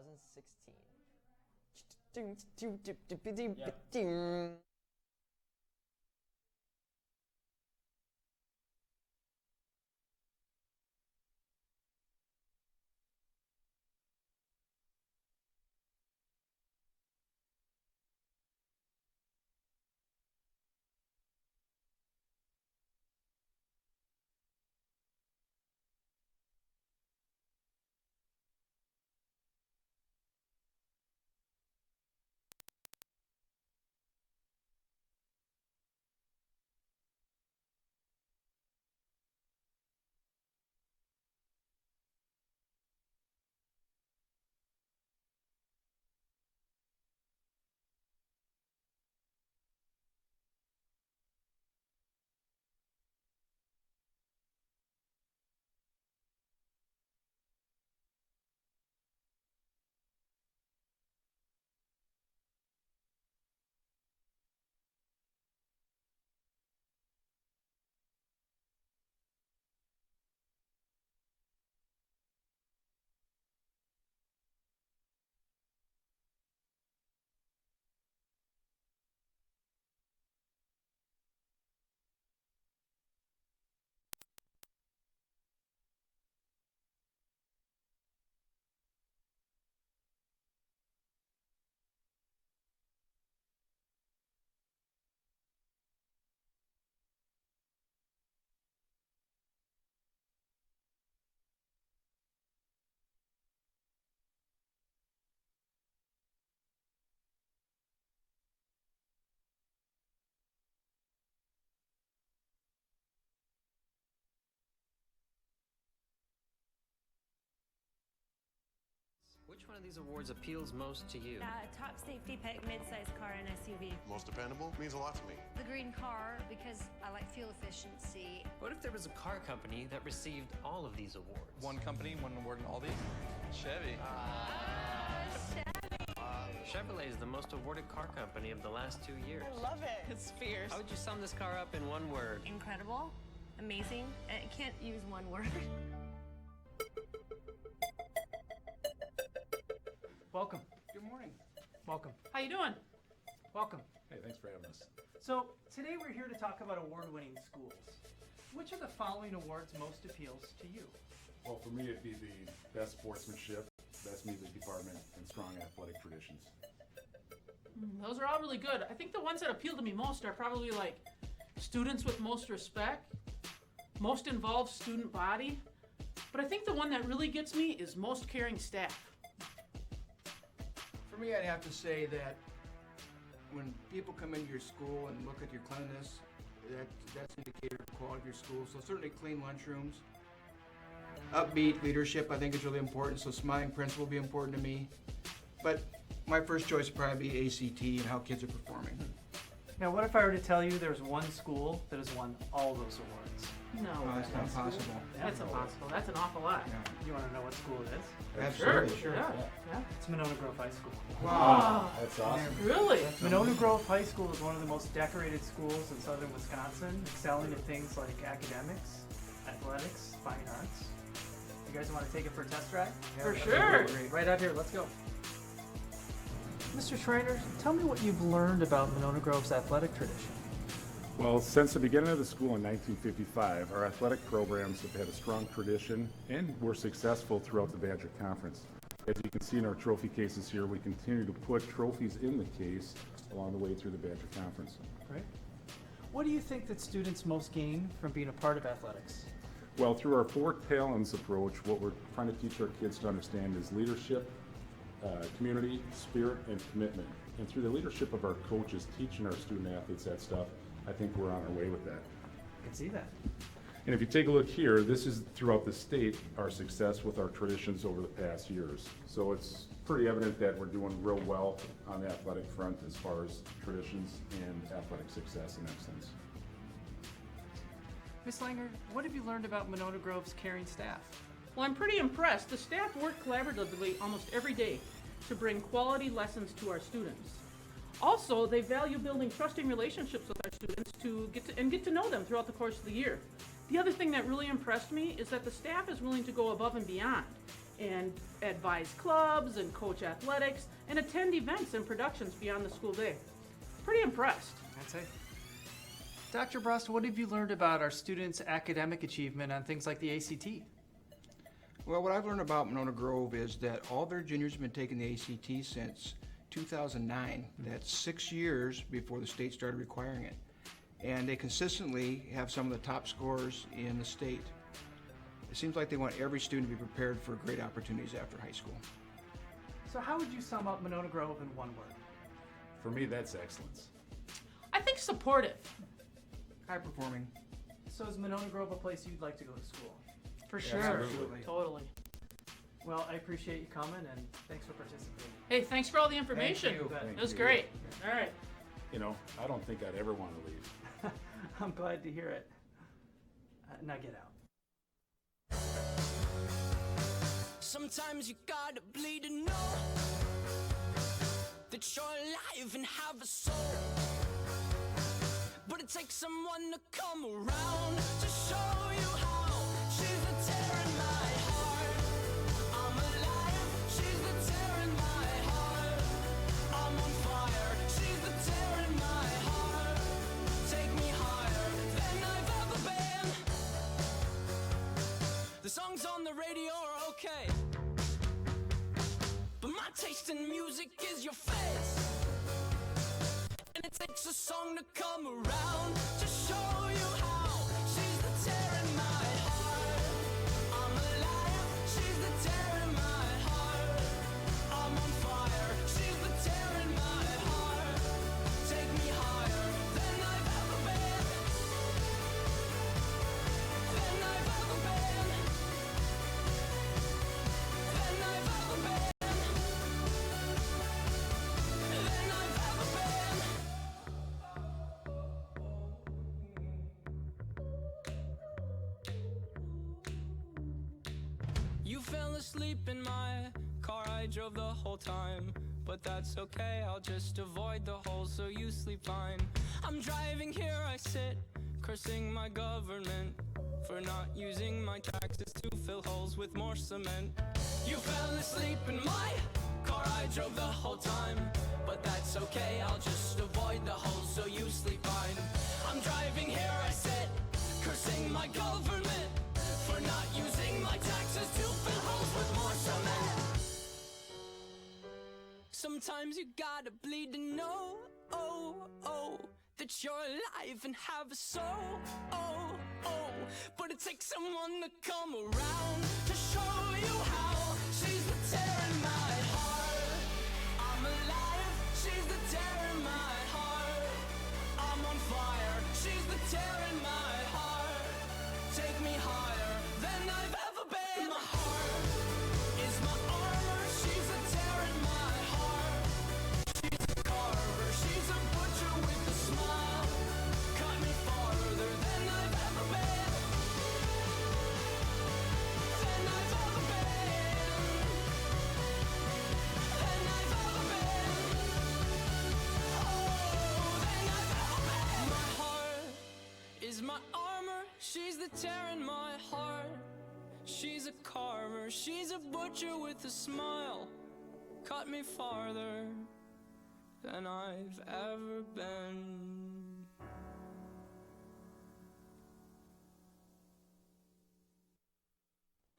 2016. Which one of these awards appeals most to you? Top safety pick, mid-size car and SUV. Most dependable means a lot to me. The green car, because I like fuel efficiency. What if there was a car company that received all of these awards? One company, one award in all these? Chevy. Chevrolet is the most awarded car company of the last 2 years. I love it. It's fierce. How would you sum this car up in one word? Incredible, amazing. I can't use one word. Welcome. Good morning. Welcome. How you doing? Welcome. Hey, thanks for having us. So today we're here to talk about award-winning schools. Which of the following awards most appeals to you? Well, for me, it'd be the best sportsmanship, best music department, and strong athletic traditions. Those are all really good. I think the ones that appeal to me most are probably like students with most respect, most involved student body, but I think the one that really gets me is most caring staff. For me, I'd have to say that when people come into your school and look at your cleanliness, that's an indicator of the quality of your school. So certainly clean lunchrooms. Upbeat leadership, I think, is really important. So smiling principal will be important to me. But my first choice would probably be ACT and how kids are performing. Now, what if I were to tell you there's one school that has won all those awards? No, Oh, that's not possible. that's impossible. That's an awful lot. Yeah. You want to know what school it is? Absolutely, sure. Yeah. It's Monona Grove High School. Wow. That's awesome. Really? Monona Grove High School is one of the most decorated schools in southern Wisconsin, excelling in things like academics, athletics, fine arts. You guys want to take it for a test drive? For sure. Right out here, let's go. Mr. Schreiner, tell me what you've learned about Monona Grove's athletic tradition. Well, since the beginning of the school in 1955, our athletic programs have had a strong tradition and were successful throughout the Badger Conference. As you can see in our trophy cases here, we continue to put trophies in the case along the way through the Badger Conference. Great. What do you think that students most gain from being a part of athletics? Well, through our four talents approach, what we're trying to teach our kids to understand is leadership, community, spirit, and commitment. And through the leadership of our coaches teaching our student athletes that stuff, I think we're on our way with that. I can see that. And if you take a look here, this is throughout the state, our success with our traditions over the past years. So it's pretty evident that we're doing real well on the athletic front as far as traditions and athletic success and excellence. Ms. Langer, what have you learned about Monona Grove's caring staff? Well, I'm pretty impressed. The staff work collaboratively almost every day to bring quality lessons to our students. Also, they value building trusting relationships with our students to get to know them throughout the course of the year. The other thing that really impressed me is that the staff is willing to go above and beyond. and advise clubs and coach athletics and attend events and productions beyond the school day. Pretty impressed. That's it. Dr. Brust, what have you learned about our students' academic achievement on things like the ACT? Well, what I've learned about Monona Grove is that all their juniors have been taking the ACT since 2009. That's 6 years before the state started requiring it. And they consistently have some of the top scores in the state. It seems like they want every student to be prepared for great opportunities after high school. So how would you sum up Monona Grove in one word? For me, that's excellence. I think supportive. High performing. So is Monona Grove a place you'd like to go to school? For Yeah, sure. absolutely. Totally. Well, I appreciate you coming, and thanks for participating. Hey, thanks for all the information. you. Thank It was you. great. All right. You know, I don't think I'd ever want to leave. I'm glad to hear it. Now get out. Sometimes you gotta bleed to know that you're alive and have a soul. But it takes someone to come around to show you how. She's the tear in my heart. I'm alive. She's the tear in my heart. I'm on fire. She's the tear in my heart. Take me higher than I've ever been. The songs on the radio are okay, but my taste in music is your face. And it takes a song to come around to show you how. She's the tear in my heart. I'm alive. She's the tear in my heart. I'm on fire. She's the tear in my heart. Take me higher than I've ever been. Than I've ever been. Than I've ever been. Than I've ever been. You fell asleep in my car, I drove the whole time. But that's okay, I'll just avoid the holes so you sleep fine. I'm driving here, I sit, cursing my government for not using my taxes to fill holes with more cement. You fell asleep in my car, I drove the whole time. But that's okay, I'll just avoid the holes so you sleep fine. I'm driving here, I sit, cursing my government for not using my taxes to fill holes with more cement. Sometimes you gotta bleed to know, that you're alive and have a soul, but it takes someone to come around to show you how. She's the tear in my heart. I'm alive. She's the tear in my heart. I'm on fire. She's the tear in my heart. Take me higher than I've ever been. My heart is my armor. She's a tear in my heart. She's a carver. She's a butcher with a smile. Cut me farther than I've ever been. Than I've ever been. Than I've ever been. Oh, than I've ever been. My heart is my armor. She's the tear in my heart. She's a carver. She's a butcher with a smile. Cut me farther than I've ever been.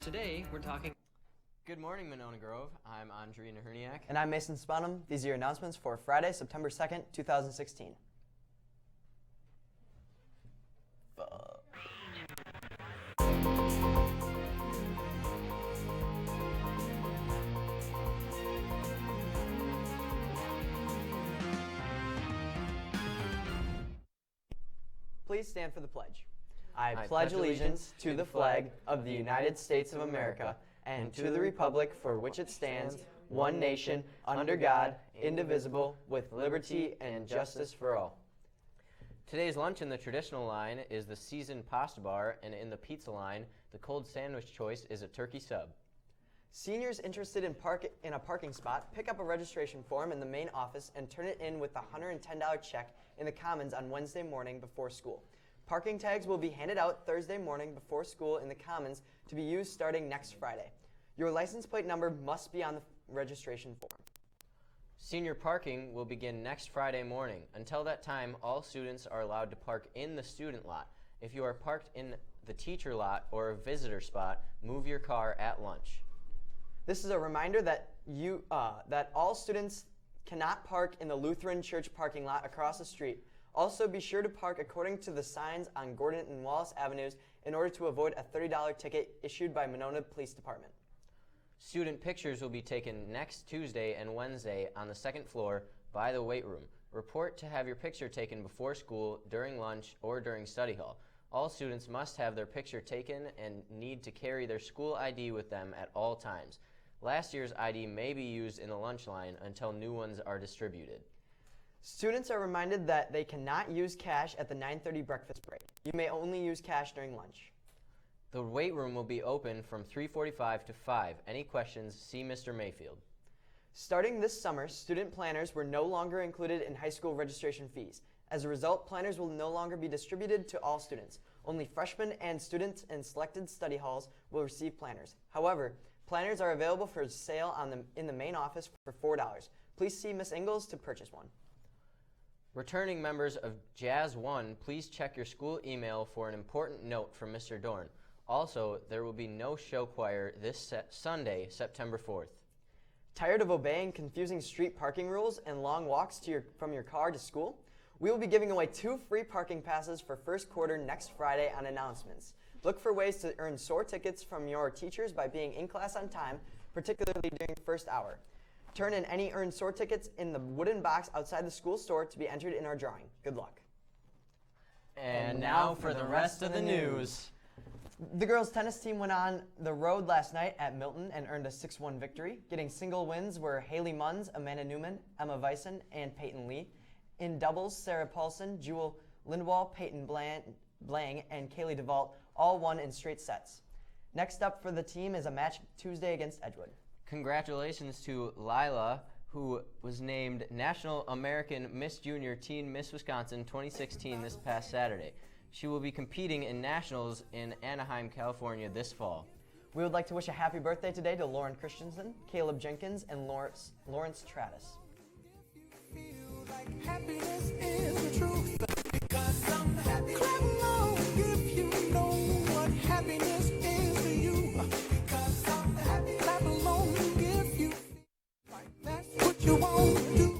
Today, we're talking. Good morning, Monona Grove. I'm Andre Naherniak. And I'm Mason Sponham. These are your announcements for Friday, September 2nd, 2016. Please stand for the pledge. I pledge allegiance to the flag of the United States of America and to the republic for which it stands, one nation, under God, indivisible, with liberty and justice for all. Today's lunch in the traditional line is the seasoned pasta bar, and in the pizza line, the cold sandwich choice is a turkey sub. Seniors interested in a parking spot, pick up a registration form in the main office and turn it in with a $110 check in the Commons on Wednesday morning before school. Parking tags will be handed out Thursday morning before school in the Commons to be used starting next Friday. Your license plate number must be on the registration form. Senior parking will begin next Friday morning. Until that time, all students are allowed to park in the student lot. If you are parked in the teacher lot or a visitor spot, move your car at lunch. This is a reminder that that all students cannot park in the Lutheran Church parking lot across the street. Also, be sure to park according to the signs on Gordon and Wallace Avenues in order to avoid a $30 ticket issued by Monona Police Department. Student pictures will be taken next Tuesday and Wednesday on the second floor by the weight room. Report to have your picture taken before school, during lunch, or during study hall. All students must have their picture taken and need to carry their school ID with them at all times. Last year's ID may be used in the lunch line until new ones are distributed. Students are reminded that they cannot use cash at the 9:30 breakfast break. You may only use cash during lunch. The weight room will be open from 3:45 to 5. Any questions, see Mr. Mayfield. Starting this summer, student planners were no longer included in high school registration fees. As a result, planners will no longer be distributed to all students. Only freshmen and students in selected study halls will receive planners. However, planners are available for sale in the main office for $4. Please see Ms. Ingalls to purchase one. Returning members of Jazz 1, please check your school email for an important note from Mr. Dorn. Also, there will be no show choir this Sunday, September 4th. Tired of obeying confusing street parking rules and long walks from your car to school? We will be giving away 2 free parking passes for first quarter next Friday on announcements. Look for ways to earn SOAR tickets from your teachers by being in class on time, particularly during first hour. Turn in any earned SOAR tickets in the wooden box outside the school store to be entered in our drawing. Good luck. And now for the rest of the news. The girls' tennis team went on the road last night at Milton and earned a 6-1 victory. Getting single wins were Haley Munns, Amanda Newman, Emma Vyson, and Peyton Lee. In doubles, Sarah Paulson, Jewel Lindwall, Peyton Blang, and Kaylee DeVault all won in straight sets. Next up for the team is a match Tuesday against Edgewood. Congratulations to Lila, who was named National American Miss Junior Teen Miss Wisconsin 2016 this past Saturday. She will be competing in nationals in Anaheim, California this fall. We would like to wish a happy birthday today to Lauren Christensen, Caleb Jenkins, and Lawrence Travis. Happiness is the truth, because I'm happy. Clap along if you know what happiness is to you, because I'm happy. Clap along if you feel like that's what you want to do.